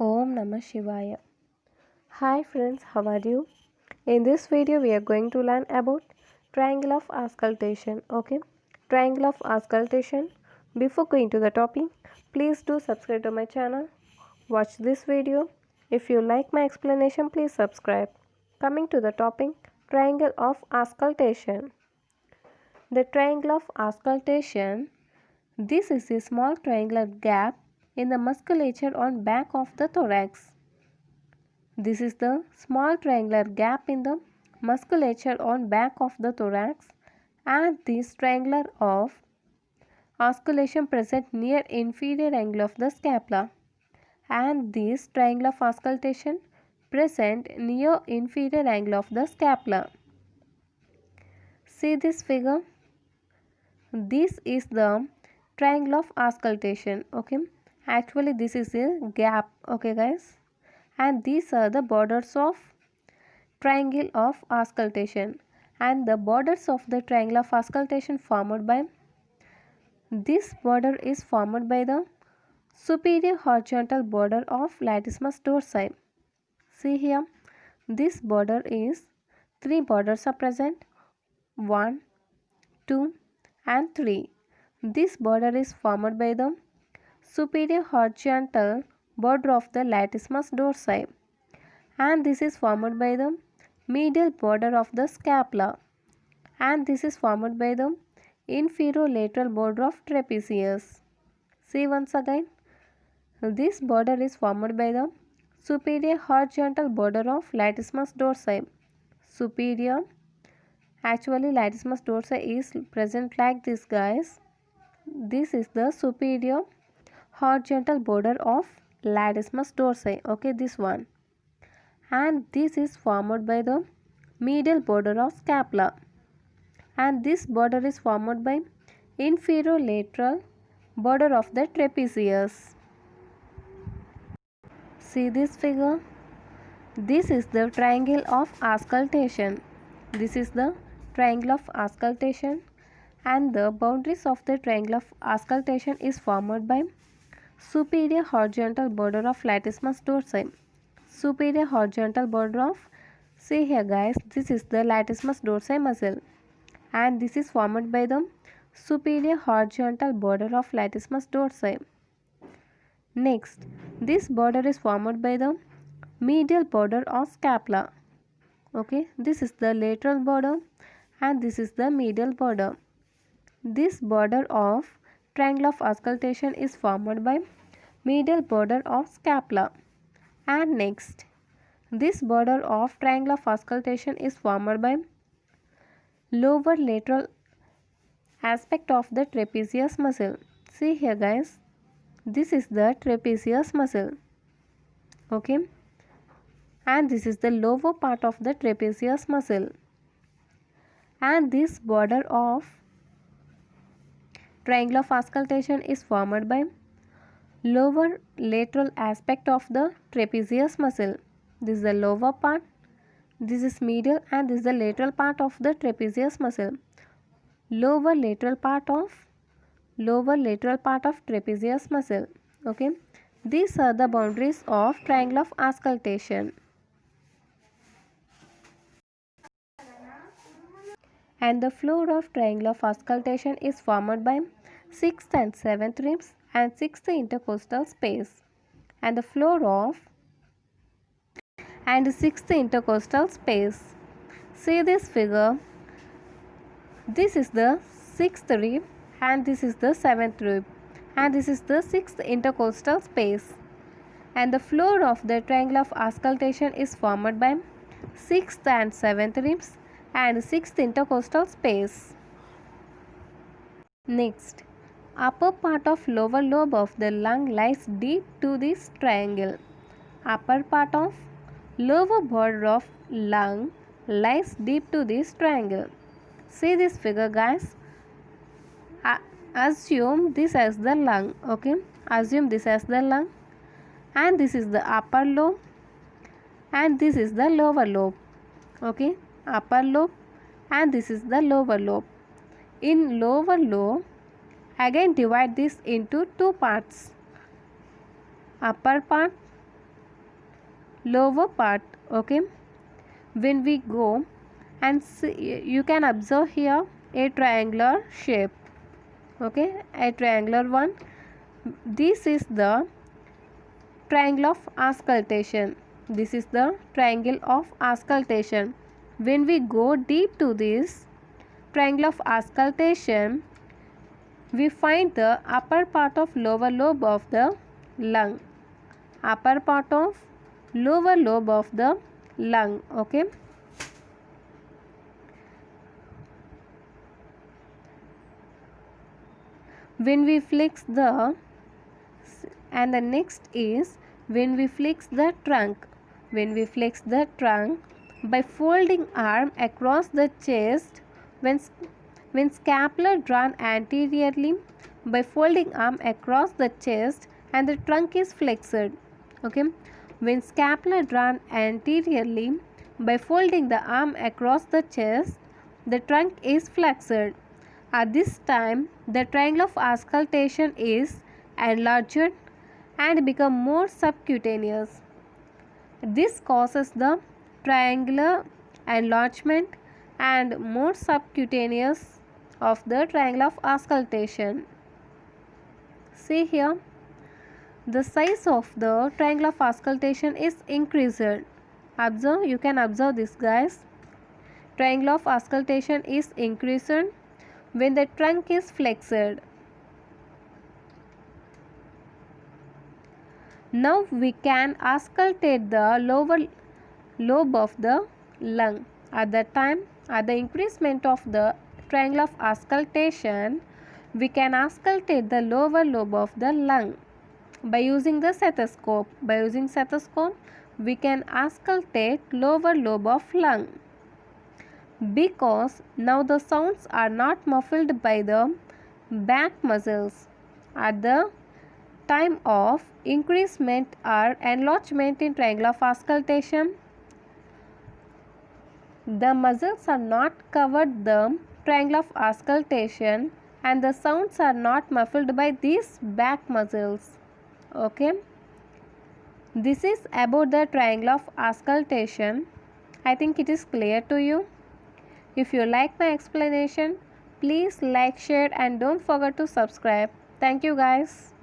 Om Namah Shivaya. Hi friends, how are you? In this video we are going to learn about triangle of auscultation. Okay, triangle of auscultation. Before going to the topic, please do subscribe to my channel. Watch this video. If you like my explanation, please subscribe. Coming to the topic, triangle of auscultation. The triangle of auscultation. This is a small triangular gap in the musculature on back of the thorax. This is the small triangular gap in the musculature on back of the thorax, and this triangular of auscultation present near inferior angle of the scapula, and this triangle of auscultation present near inferior angle of the scapula. See this figure. This is the triangle of auscultation. Okay, actually this is a gap. Okay guys, and these are the borders of triangle of auscultation, and the borders of the triangle of auscultation formed by this border is formed by the superior horizontal border of latissimus dorsi. See here, this border is three borders are present, 1, 2 and 3. This border is formed by the superior horizontal border of the latissimus dorsi, and this is formed by the medial border of the scapula, and this is formed by the inferolateral border of trapezius. See once again, this border is formed by the superior horizontal border of latissimus dorsi. Superior, actually latissimus dorsi is present like this guys. This is the superior horizontal border of latissimus dorsi. Okay, this one. And this is formed by the medial border of scapula, and this border is formed by inferolateral border of the trapezius. See this figure. This is the triangle of auscultation. This is the triangle of auscultation, and the boundaries of the triangle of auscultation is formed by superior horizontal border of latissimus dorsi. Superior horizontal border of, see here guys, this is the latissimus dorsi muscle, and this is formed by the superior horizontal border of latissimus dorsi. Next, this border is formed by the medial border of scapula. Okay, this is the lateral border and this is the medial border. This border of triangle of auscultation is formed by medial border of scapula. And next, this border of triangle of auscultation is formed by lower lateral aspect of the trapezius muscle. See here guys, this is the trapezius muscle. Okay, and this is the lower part of the trapezius muscle, and this border of triangle of auscultation is formed by lower lateral aspect of the trapezius muscle. This is the lower part, this is medial, and this is the lateral part of the trapezius muscle. Lower lateral part of trapezius muscle. Okay, these are the boundaries of triangle of auscultation. And the floor of triangle of auscultation is formed by 6th and 7th ribs and 6th intercostal space, and the floor of and 6th intercostal space. See this figure. This is the 6th rib and this is the 7th rib, and this is the 6th intercostal space, and the floor of the triangle of auscultation is formed by 6th and 7th ribs and 6th intercostal space. Next, upper part of lower lobe of the lung lies deep to this triangle. Upper part of lower border of lung lies deep to this triangle. See this figure guys. Assume this as the lung. Okay, assume this as the lung, and this is the upper lobe and this is the lower lobe. Okay, upper lobe and this is the lower lobe. In lower lobe, again divide this into two parts, upper part lower part. Okay, when we go and see, you can observe here a triangular shape. Okay, a triangular one. This is the triangle of auscultation. This is the triangle of auscultation. When we go deep to this triangle of auscultation, we find the upper part of lower lobe of the lung. Upper part of lower lobe of the lung. Okay. When we flex the, and the next is when we flex the trunk. When we flex the trunk by folding arm across the chest, when scapular drawn anteriorly, by folding arm across the chest and the trunk is flexed. Okay, when scapular drawn anteriorly by folding the arm across the chest, the trunk is flexed. At this time, the triangle of auscultation is enlarged and become more subcutaneous. This causes the triangular enlargement and more subcutaneous of the triangle of auscultation. See here, the size of the triangle of auscultation is increased. Observe, you can observe this, guys. Triangle of auscultation is increased when the trunk is flexed. Now we can auscultate the lower lobe of the lung. At the increasement of the triangle of auscultation, we can auscultate the lower lobe of the lung by using the stethoscope. By using stethoscope, we can auscultate lower lobe of lung. Because now the sounds are not muffled by the back muscles. At the time of increasement or enlargement in triangle of auscultation, the muscles are not covered the triangle of auscultation and the sounds are not muffled by these back muscles. Okay, this is about the triangle of auscultation. I think it is clear to you. If you like my explanation, please like, share and don't forget to subscribe. Thank you, guys.